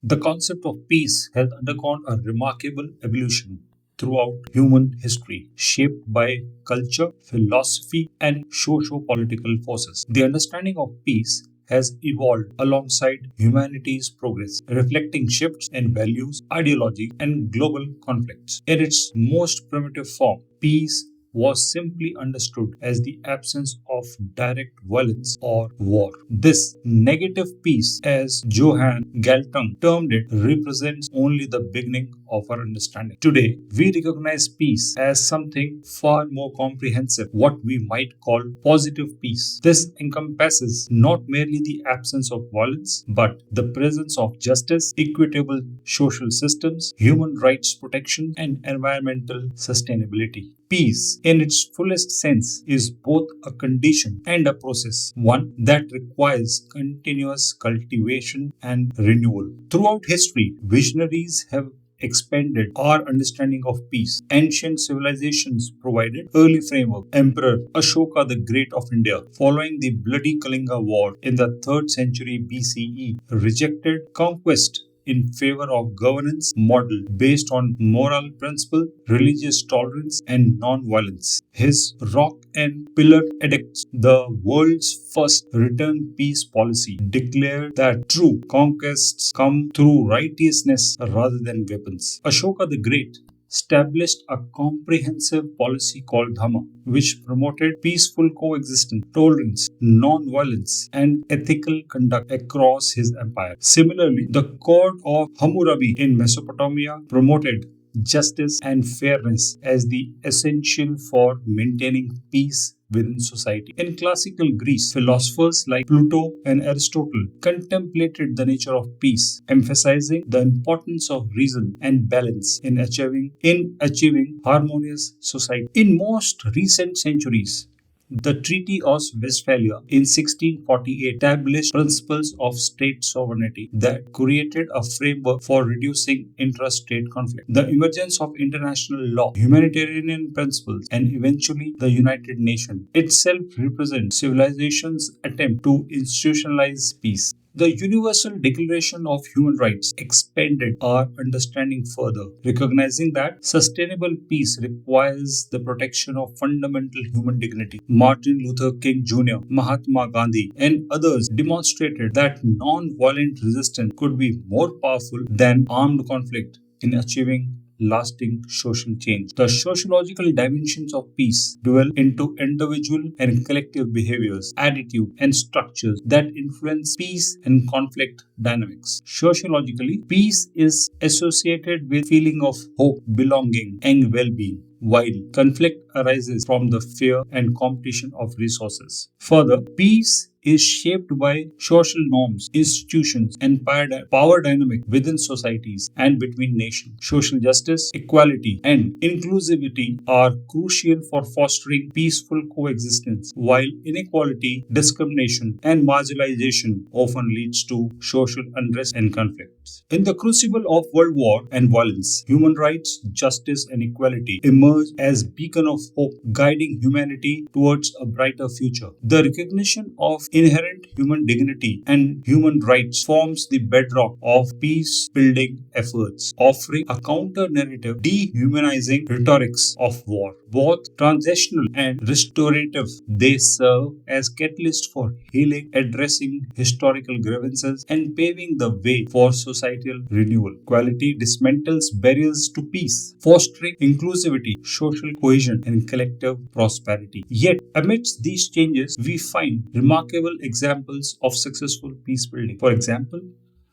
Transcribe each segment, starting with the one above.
The concept of peace has undergone a remarkable evolution throughout human history, shaped by culture, philosophy, and socio political forces. The understanding of peace has evolved alongside humanity's progress, reflecting shifts in values, ideology, and global conflicts. In its most primitive form, peace was simply understood as the absence of direct violence or war. This negative peace, as Johann Galtung termed it, represents only the beginning of our understanding. Today, we recognize peace as something far more comprehensive, what we might call positive peace. This encompasses not merely the absence of violence, but the presence of justice, equitable social systems, human rights protection, and environmental sustainability. Peace, in its fullest sense, is both a condition and a process, one that requires continuous cultivation and renewal. Throughout history, visionaries have expanded our understanding of peace. Ancient civilizations provided early framework. Emperor Ashoka the Great of India, following the bloody Kalinga War in the 3rd century BCE, rejected conquest in favor of governance model based on moral principle, religious tolerance, and non-violence. His Rock and Pillar Edicts, the world's first written peace policy, declared that true conquests come through righteousness rather than weapons. Ashoka the Great established a comprehensive policy called Dhamma, which promoted peaceful coexistence, tolerance, non-violence, and ethical conduct across his empire. Similarly, the court of Hammurabi in Mesopotamia promoted justice and fairness as the essential for maintaining peace within society. In classical Greece, philosophers like Plato and Aristotle contemplated the nature of peace, emphasizing the importance of reason and balance in achieving harmonious society. In most recent centuries, the Treaty of Westphalia in 1648 established principles of state sovereignty that created a framework for reducing intra-state conflict. The emergence of international law, humanitarian principles, and eventually the United Nations itself represents civilization's attempt to institutionalize peace. The Universal Declaration of Human Rights expanded our understanding further, recognizing that sustainable peace requires the protection of fundamental human dignity. Martin Luther King Jr., Mahatma Gandhi, and others demonstrated that non-violent resistance could be more powerful than armed conflict in achieving lasting social change. The sociological dimensions of peace dwell into individual and collective behaviors, attitude, and structures that influence peace and conflict dynamics. Sociologically, peace is associated with feeling of hope, belonging, and well-being, while conflict arises from the fear and competition of resources. Further, peace is shaped by social norms, institutions, and power dynamic within societies and between nations. Social justice, equality, and inclusivity are crucial for fostering peaceful coexistence, while inequality, discrimination, and marginalization often leads to social unrest and conflicts. In the crucible of world war and violence, human rights, justice, and equality emerge as beacon of hope, guiding humanity towards a brighter future. The recognition of inherent human dignity and human rights forms the bedrock of peace-building efforts, offering a counter-narrative, dehumanizing rhetorics of war. Both transactional and restorative, they serve as catalysts for healing, addressing historical grievances, and paving the way for societal renewal. Equality dismantles barriers to peace, fostering inclusivity, social cohesion, and collective prosperity. Yet, amidst these changes, we find remarkable examples of successful peace building. For example,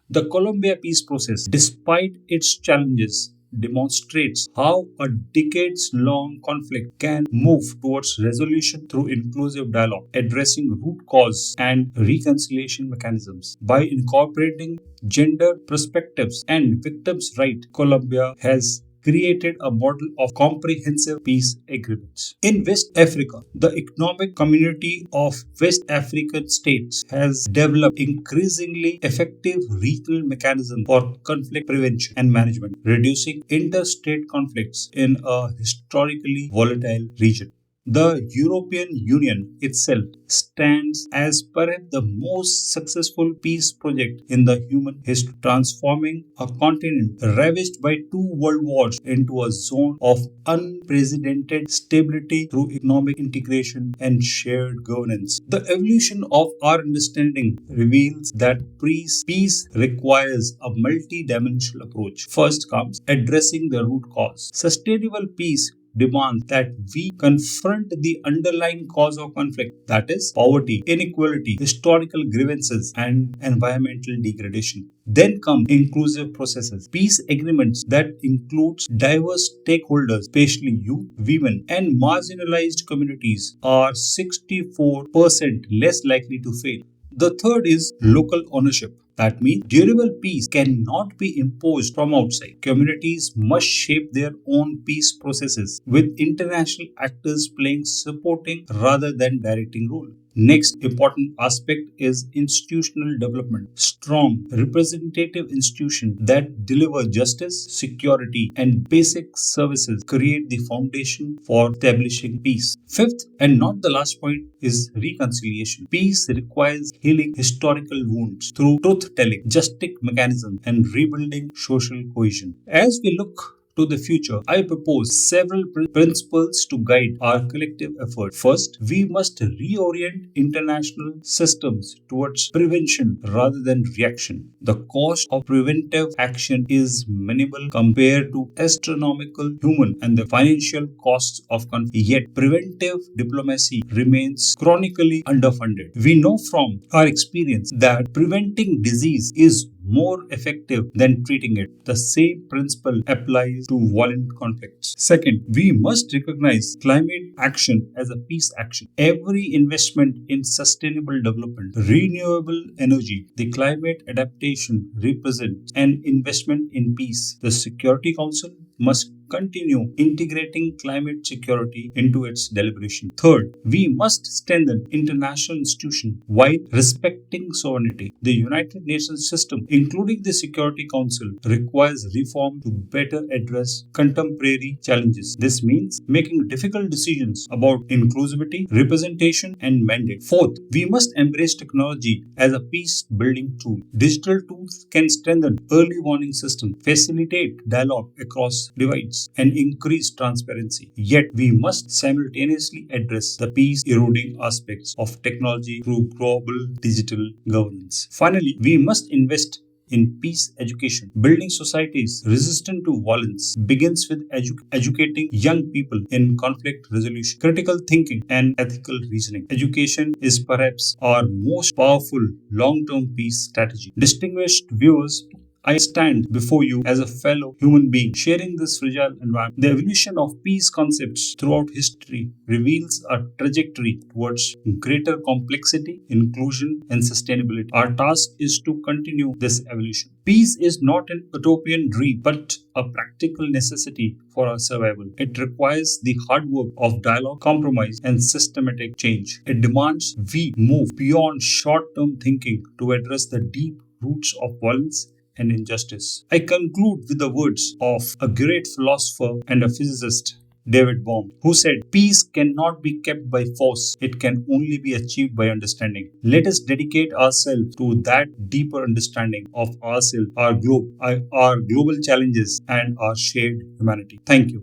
the Colombia Peace Process, despite its challenges, demonstrates how a decades-long conflict can move towards resolution through inclusive dialogue, addressing root cause and reconciliation mechanisms. By incorporating gender perspectives and victims' rights, Colombia has created a model of comprehensive peace agreements. In West Africa, the economic community of West African states has developed increasingly effective regional mechanisms for conflict prevention and management, reducing interstate conflicts in a historically volatile region. The European Union itself stands as perhaps the most successful peace project in the human history, transforming a continent ravaged by two world wars into a zone of unprecedented stability through economic integration and shared governance. The evolution of our understanding reveals that peace requires a multi-dimensional approach. First comes addressing the root cause. Sustainable peace demands that we confront the underlying cause of conflict, that is, poverty, inequality, historical grievances, and environmental degradation. Then come inclusive processes. Peace agreements that includes diverse stakeholders, especially youth, women, and marginalized communities, are 64% less likely to fail. The third is local ownership. That means durable peace cannot be imposed from outside. Communities must shape their own peace processes, with international actors playing supporting rather than directing role. Next important aspect is institutional development. Strong, representative institutions that deliver justice, security, and basic services create the foundation for establishing peace. Fifth, and not the last point, is reconciliation. Peace requires healing historical wounds through truth telling, justice mechanisms, and rebuilding social cohesion. As we look to the future, I propose several principles to guide our collective effort. First, we must reorient international systems towards prevention rather than reaction. The cost of preventive action is minimal compared to astronomical human and the financial costs of conflict. Yet, preventive diplomacy remains chronically underfunded. We know from our experience that preventing disease is more effective than treating it. The same principle applies to violent conflicts. Second, we must recognize climate action as a peace action. Every investment in sustainable development, renewable energy, the climate adaptation represents an investment in peace. The Security Council must continue integrating climate security into its deliberation. Third, we must strengthen international institutions while respecting sovereignty. The United Nations system, including the Security Council, requires reform to better address contemporary challenges. This means making difficult decisions about inclusivity, representation, and mandate. Fourth, we must embrace technology as a peace building tool. Digital tools can strengthen early warning systems, facilitate dialogue across divides, and increase transparency. Yet, we must simultaneously address the peace eroding aspects of technology through global digital governance. Finally, we must invest in peace education. Building societies resistant to violence begins with educating young people in conflict resolution, critical thinking, and ethical reasoning. Education is perhaps our most powerful long term peace strategy. Distinguished viewers, I stand before you as a fellow human being sharing this fragile environment. The evolution of peace concepts throughout history reveals a trajectory towards greater complexity, inclusion, and sustainability. Our task is to continue this evolution. Peace is not an utopian dream, but a practical necessity for our survival. It requires the hard work of dialogue, compromise, and systematic change. It demands we move beyond short term thinking to address the deep roots of violence and injustice. I conclude with the words of a great philosopher and a physicist, David Bohm, who said, "Peace cannot be kept by force, it can only be achieved by understanding." Let us dedicate ourselves to that deeper understanding of ourselves, our globe, our global challenges, and our shared humanity. Thank you.